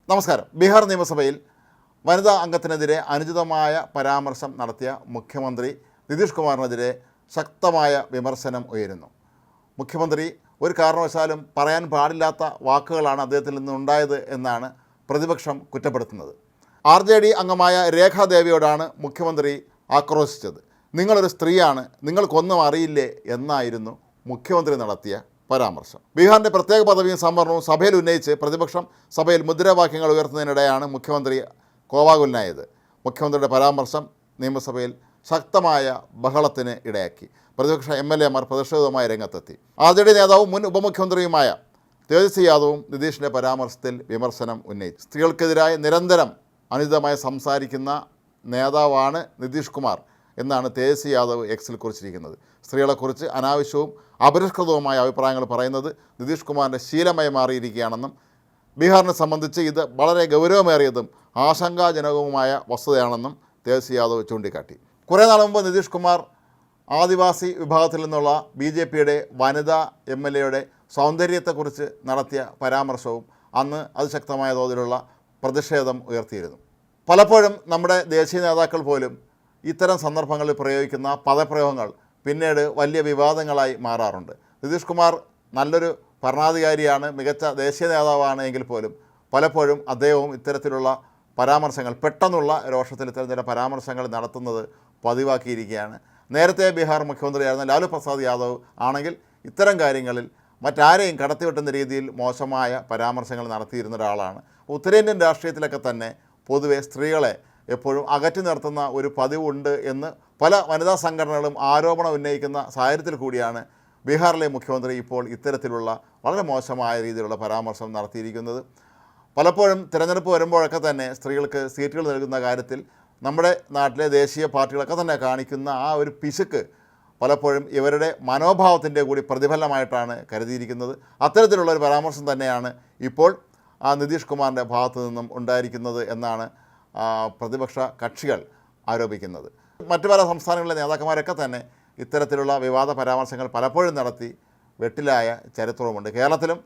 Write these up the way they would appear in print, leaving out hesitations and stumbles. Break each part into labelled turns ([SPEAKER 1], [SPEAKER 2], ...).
[SPEAKER 1] നമസ്കാരം. ബീഹാർ നിയമസഭയിൽ വനിതാ അംഗത്തിനെതിരെ അനുചിതമായ പരാമർശം നടത്തിയ മുഖ്യമന്ത്രി നിതീഷ് കുമാറിനെതിരെ ശക്തമായ വിമർശനം ഉയരുന്നു. മുഖ്യമന്ത്രി ഒരു കാരണവശാലും പറയാൻ പാടില്ലാത്ത വാക്കുകളാണ് അദ്ദേഹത്തിൽ നിന്നുണ്ടായത് എന്നാണ് പ്രതിപക്ഷം കുറ്റപ്പെടുത്തുന്നത്. RJD അംഗമായ രേഖാദേവിയോടാണ് മുഖ്യമന്ത്രി ആക്രോശിച്ചത്. നിങ്ങളൊരു സ്ത്രീയാണ്, നിങ്ങൾക്കൊന്നും അറിയില്ലേ എന്നായിരുന്നു മുഖ്യമന്ത്രി നടത്തിയ പരാമർശം. ബീഹാറിൻ്റെ പ്രത്യേക പദവിയും സംവരണവും സഭയിൽ ഉന്നയിച്ച് പ്രതിപക്ഷം സഭയിൽ മുദ്രാവാക്യങ്ങൾ ഉയർത്തുന്നതിനിടെയാണ് മുഖ്യമന്ത്രി കോപാകുലനായത്. മുഖ്യമന്ത്രിയുടെ പരാമർശം നിയമസഭയിൽ ശക്തമായ ബഹളത്തിന് ഇടയാക്കി. പ്രതിപക്ഷ MLA മാർ പ്രതിഷേധവുമായി രംഗത്തെത്തി. RJD നേതാവും മുൻ ഉപമുഖ്യമന്ത്രിയുമായ തേജസ്വി യാദവും നിതീഷിൻ്റെ പരാമർശത്തിൽ വിമർശനം ഉന്നയിച്ചു. സ്ത്രീകൾക്കെതിരായി നിരന്തരം അനുചിതമായി സംസാരിക്കുന്ന നേതാവാണ് നിതീഷ് കുമാർ എന്നാണ് തേജസ്വി യാദവ് Xൽ കുറിച്ചിരിക്കുന്നത്. സ്ത്രീകളെക്കുറിച്ച് അനാവശ്യവും അപരിഷ്കൃതവുമായ അഭിപ്രായങ്ങൾ പറയുന്നത് നിതീഷ് കുമാറിൻ്റെ ശീലമായി മാറിയിരിക്കുകയാണെന്നും ബീഹാറിനെ സംബന്ധിച്ച് ഇത് വളരെ ഗൗരവമേറിയതും ആശങ്കാജനകവുമായ വസ്തുതയാണെന്നും തേജസ്വി യാദവ് ചൂണ്ടിക്കാട്ടി. കുറേ നാൾ മുമ്പ് നിതീഷ് കുമാർ ആദിവാസി വിഭാഗത്തിൽ നിന്നുള്ള BJPയുടെ വനിതാ MLAയുടെ സൗന്ദര്യത്തെക്കുറിച്ച് നടത്തിയ പരാമർശവും അന്ന് അതിശക്തമായ തോതിലുള്ള പ്രതിഷേധം ഉയർത്തിയിരുന്നു. പലപ്പോഴും നമ്മുടെ ദേശീയ നേതാക്കൾ പോലും ഇത്തരം സന്ദർഭങ്ങളിൽ പ്രയോഗിക്കുന്ന പദപ്രയോഗങ്ങൾ പിന്നീട് വലിയ വിവാദങ്ങളായി മാറാറുണ്ട്. നിതീഷ് കുമാർ നല്ലൊരു ഭരണാധികാരിയാണ്, മികച്ച ദേശീയ നേതാവാണ് എങ്കിൽ പോലും പലപ്പോഴും അദ്ദേഹവും ഇത്തരത്തിലുള്ള പരാമർശങ്ങൾ, പെട്ടെന്നുള്ള രോഷത്തിൽ ഇത്തരം ചില പരാമർശങ്ങൾ നടത്തുന്നത് പതിവാക്കിയിരിക്കുകയാണ്. നേരത്തെ ബീഹാർ മുഖ്യമന്ത്രിയായിരുന്ന ലാലു പ്രസാദ് യാദവ് ആണെങ്കിൽ ഇത്തരം കാര്യങ്ങളിൽ മറ്റാരെയും കടത്തിവെട്ടുന്ന രീതിയിൽ മോശമായ പരാമർശങ്ങൾ നടത്തിയിരുന്ന ഒരാളാണ്. ഉത്തരേന്ത്യൻ രാഷ്ട്രീയത്തിലൊക്കെ തന്നെ പൊതുവെ സ്ത്രീകളെ എപ്പോഴും അകറ്റി നിർത്തുന്ന ഒരു പതിവുണ്ട് എന്ന് പല വനിതാ സംഘടനകളും ആരോപണം ഉന്നയിക്കുന്ന സാഹചര്യത്തിൽ കൂടിയാണ് ബീഹാറിലെ മുഖ്യമന്ത്രി ഇപ്പോൾ ഇത്തരത്തിലുള്ള വളരെ മോശമായ രീതിയിലുള്ള പരാമർശം നടത്തിയിരിക്കുന്നത്. പലപ്പോഴും തിരഞ്ഞെടുപ്പ് വരുമ്പോഴൊക്കെ തന്നെ സ്ത്രീകൾക്ക് സീറ്റുകൾ നൽകുന്ന കാര്യത്തിൽ നമ്മുടെ നാട്ടിലെ ദേശീയ പാർട്ടികളൊക്കെ തന്നെ കാണിക്കുന്ന ആ ഒരു പിശുക്ക് പലപ്പോഴും ഇവരുടെ മനോഭാവത്തിൻ്റെ കൂടി പ്രതിഫലനമായിട്ടാണ് കരുതിയിരിക്കുന്നത്. അത്തരത്തിലുള്ള ഒരു പരാമർശം തന്നെയാണ് ഇപ്പോൾ നിതീഷ് കുമാറിൻ്റെ ഭാഗത്തു നിന്നും ഉണ്ടായിരിക്കുന്നത് എന്നാണ് പ്രതിപക്ഷ കക്ഷികൾ ആരോപിക്കുന്നത്. മറ്റു പല സംസ്ഥാനങ്ങളിലെ നേതാക്കന്മാരൊക്കെ തന്നെ ഇത്തരത്തിലുള്ള വിവാദ പരാമർശങ്ങൾ പലപ്പോഴും നടത്തി വെട്ടിലായ ചരിത്രവുമുണ്ട്. കേരളത്തിലും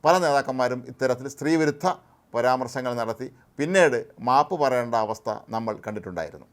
[SPEAKER 1] പല നേതാക്കന്മാരും ഇത്തരത്തിൽ സ്ത്രീവിരുദ്ധ പരാമർശങ്ങൾ നടത്തി പിന്നീട് മാപ്പ് പറയേണ്ട അവസ്ഥ നമ്മൾ കണ്ടിട്ടുണ്ടായിരുന്നു.